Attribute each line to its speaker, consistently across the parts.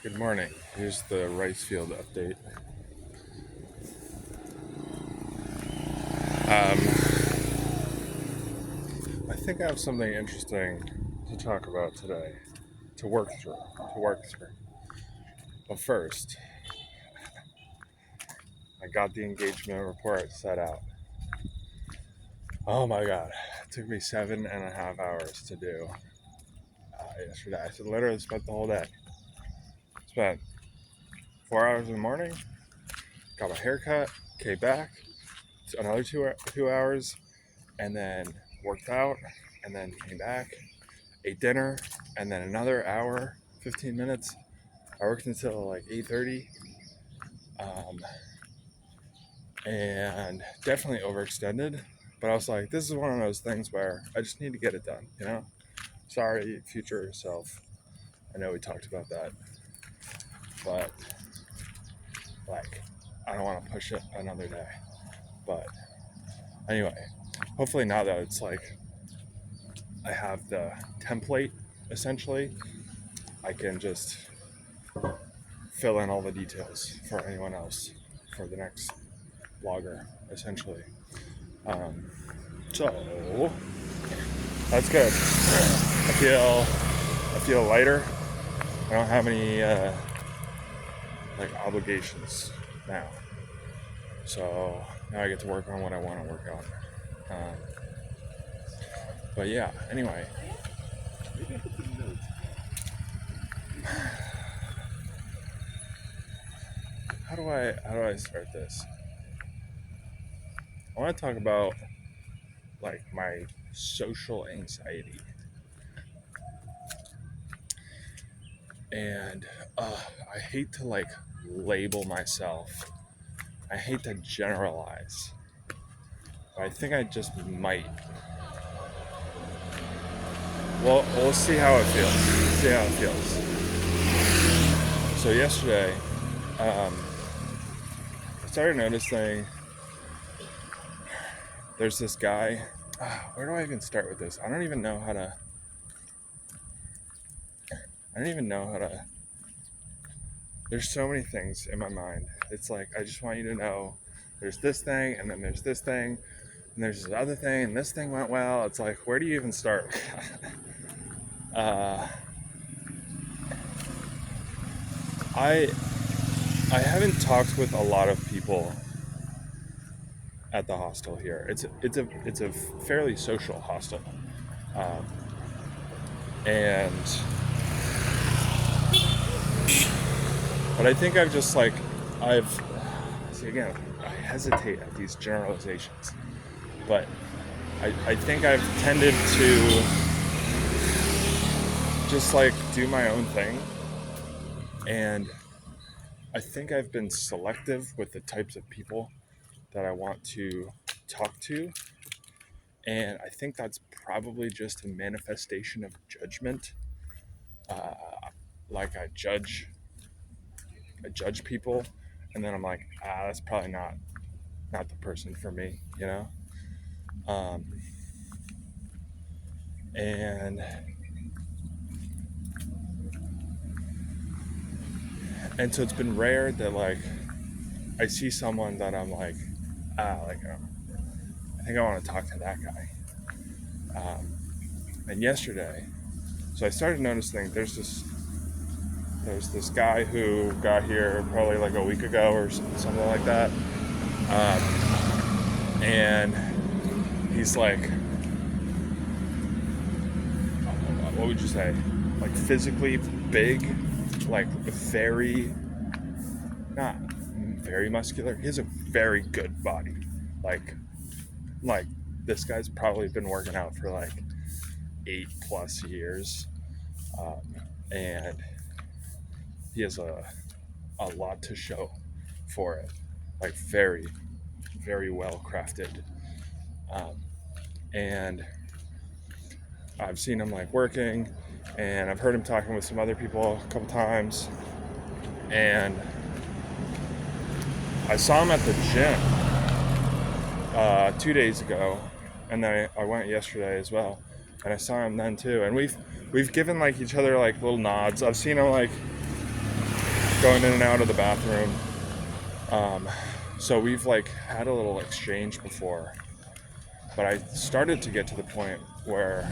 Speaker 1: Good morning. Here's the rice field update. I think I have something interesting to talk about today, to work through, to work through. But first, I got the engagement report set out. Oh my god, it took me 7.5 hours to do yesterday. I literally spent the whole day. Spent 4 hours in the morning, got my hair cut, came back, another 2 hours, and then worked out, and then came back, ate dinner, and then another hour, 15 minutes. I worked until like 8:30, and definitely overextended. But I was like, this is one of those things where I just need to get it done, you know? Sorry, future self. I know we talked about that, but like, I don't want to push it another day. But anyway, hopefully now that it's like I have the template essentially, I can just fill in all the details for anyone else for the next blogger, essentially. Um, so that's good. I feel lighter. I don't have any like obligations now. So now I get to work on what I want to work on. But yeah. Anyway, how do I start this? I want to talk about like my social anxiety, and I hate to like label myself. I hate to generalize. But I think I just might. Well, we'll see how it feels. See how it feels. So yesterday, I started noticing there's this guy. Where do I even start with this? I don't even know how to. There's so many things in my mind. It's like I just want you to know there's this thing, and then there's this thing, and there's this other thing, and this thing went well. It's like, where do you even start? uh, I I haven't talked with a lot of people at the hostel here. It's a fairly social hostel, um, and but I think I've just like I've see again. I hesitate at these generalizations, but I think I've tended to just like do my own thing, and I think I've been selective with the types of people that I want to talk to, and I think that's probably just a manifestation of judgment. Uh, like I judge people, and then I'm like, that's probably not the person for me, you know. Um, and and so it's been rare that like I see someone that I'm like, I think I want to talk to that guy. And yesterday, so I started noticing there's this guy who got here probably like a week ago or something like that, and he's like, what would you say, like physically big, like very not very muscular. He has a very good body, like this guy's probably been working out for like 8+ years, um, and he has a lot to show for it, like very very well crafted, um, and I've seen him like working, and I've heard him talking with some other people a couple times, and I saw him at the gym 2 days ago, and then I went yesterday as well, and I saw him then too, and we've given like each other like little nods. I've seen him like going in and out of the bathroom. So we've like had a little exchange before, but I started to get to the point where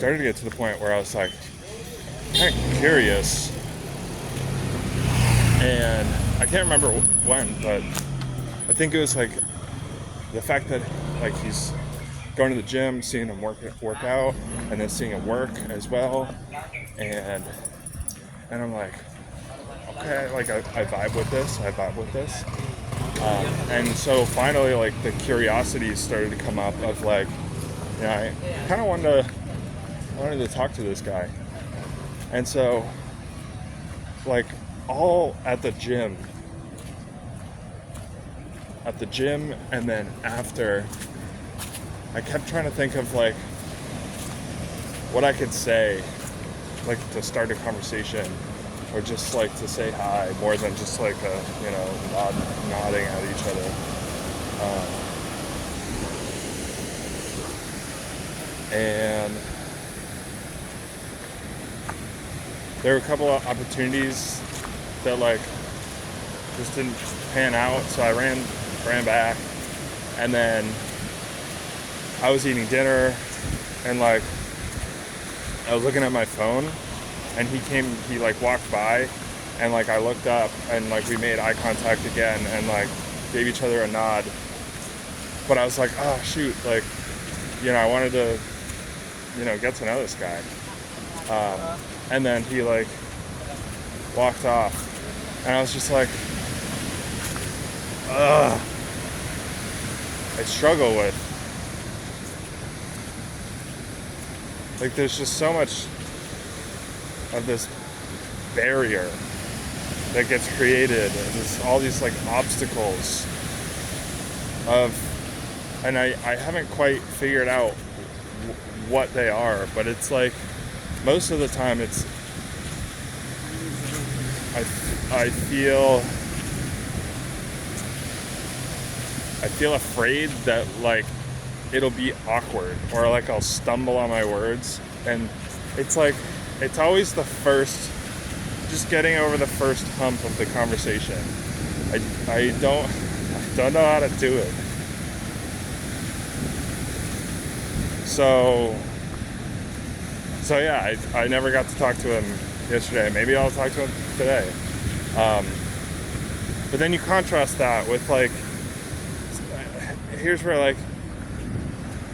Speaker 1: I was like kind of curious, and I can't remember when, but I think it was like the fact that like he's going to the gym, seeing him work out, and then seeing him work as well, and I'm like, okay, like I vibe with this. And so finally, like the curiosity started to come up of like, you know, I kind of wanted to talk to this guy, and so like all at the gym, and then after, I kept trying to think of like what I could say, like to start a conversation, or just like to say hi, more than just like a, you know, nodding at each other. And there were a couple of opportunities that like just didn't pan out, so I ran back, and then I was eating dinner, and like I was looking at my phone, and he like walked by, and like I looked up, and like we made eye contact again, and like gave each other a nod. But I was like, oh shoot, like, you know, I wanted to, you know, get to know this guy. And then he like walked off, and I was just like, ugh. I struggle with, like, there's just so much of this barrier that gets created, and all these like obstacles and I haven't quite figured out what they are, but it's like most of the time it's I feel afraid that like it'll be awkward, or like I'll stumble on my words, and it's like it's always the first, just getting over the first hump of the conversation. I don't know how to do it. So yeah, I never got to talk to him yesterday. Maybe I'll talk to him today. But then you contrast that with like, here's where like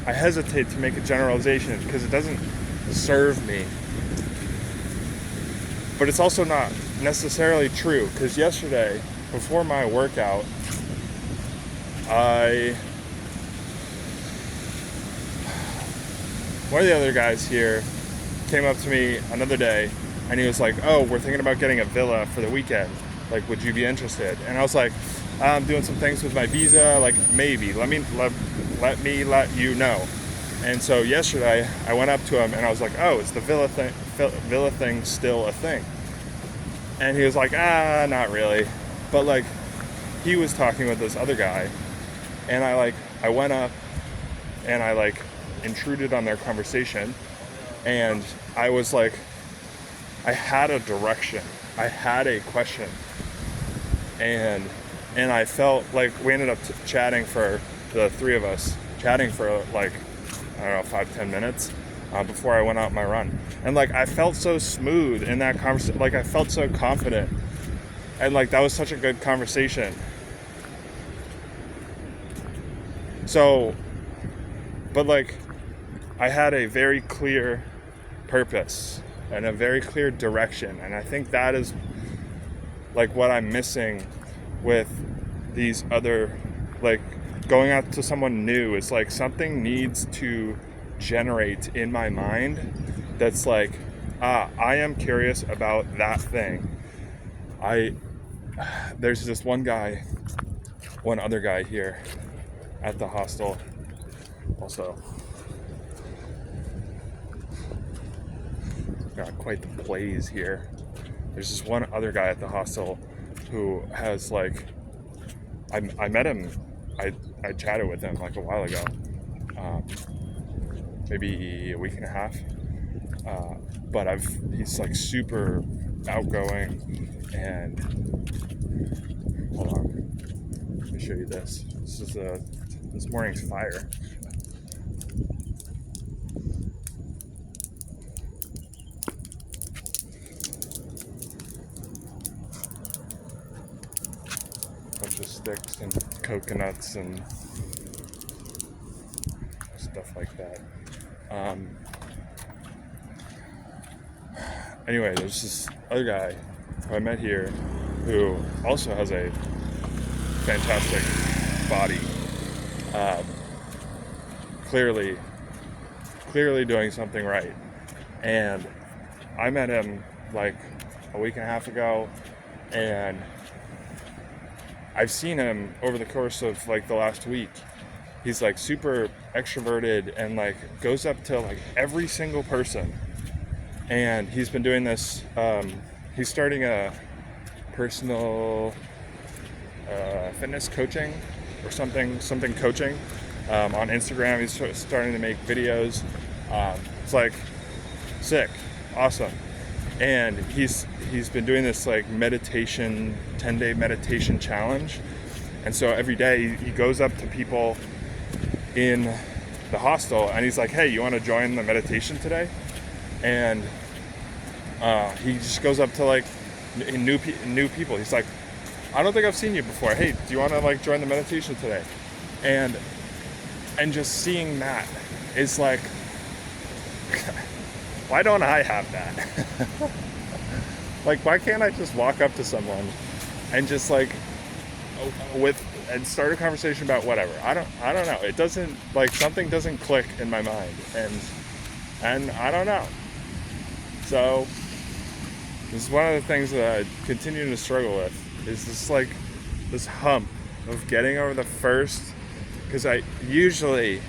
Speaker 1: I hesitate to make a generalization because it doesn't serve me. But it's also not necessarily true, because yesterday, before my workout, one of the other guys here came up to me another day, and he was like, oh, we're thinking about getting a villa for the weekend. Like, would you be interested? And I was like, I'm doing some things with my visa, like maybe, let me let you know. And so yesterday I went up to him and I was like, oh, is the villa thing still a thing? And he was like, not really. But like, he was talking with this other guy, and I went up and I like intruded on their conversation, and I was like, I had a direction, I had a question, and I felt like we ended up chatting for the three of us, for like, I don't know, 5-10 minutes before I went out my run. And like, I felt so smooth in that conversation, like I felt so confident, and like that was such a good conversation. So, but like, I had a very clear purpose and a very clear direction, and I think that is like what I'm missing with these other, like, going out to someone new. It's like something needs to generate in my mind that's like, I am curious about that thing. There's this one other guy here at the hostel also. Got quite the blaze here. There's this one other guy at the hostel who has like, I met him, I chatted with him like a while ago, maybe a week and a half, But he's like super outgoing, and hold on, let me show you this. This is this morning's fire. Bunch of sticks and coconuts and stuff like that. Anyway, there's this other guy who I met here who also has a fantastic body. Clearly doing something right. And I met him like a week and a half ago, and I've seen him over the course of like the last week. He's like super extroverted and like goes up to like every single person. And he's been doing this. He's starting a personal fitness coaching or something coaching on Instagram. He's starting to make videos. It's like sick, awesome. And he's been doing this like meditation, 10-day meditation challenge. And so every day he goes up to people in the hostel and he's like, hey, you want to join the meditation today? And he just goes up to like new people. He's like, I don't think I've seen you before. Hey, do you want to like join the meditation today? And just seeing that is like, why don't I have that? Like, why can't I just walk up to someone and just like and start a conversation about whatever? I don't know. It doesn't, like, something doesn't click in my mind, and I don't know. So this is one of the things that I continue to struggle with, is this hump of getting over the first, because I usually,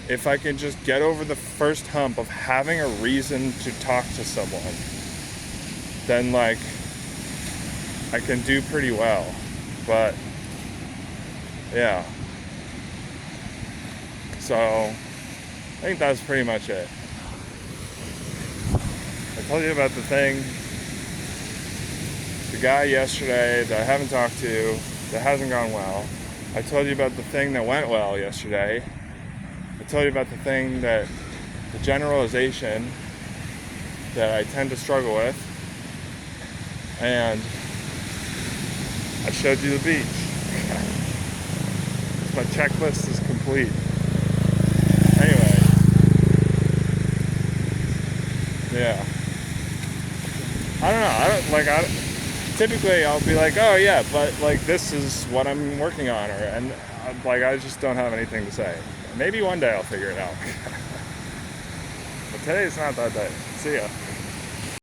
Speaker 1: if I can just get over the first hump of having a reason to talk to someone, then like I can do pretty well. But yeah, so I think that's pretty much it. I told you about the guy yesterday that I haven't talked to, that hasn't gone well. I told you about the thing that went well yesterday. I told you about the generalization that I tend to struggle with. And I showed you the beach. My checklist is complete. Anyway, yeah. I don't know. Typically I'll be like, oh yeah, but like this is what I'm working on, and I just don't have anything to say. Maybe one day I'll figure it out. But today's not that day. See ya.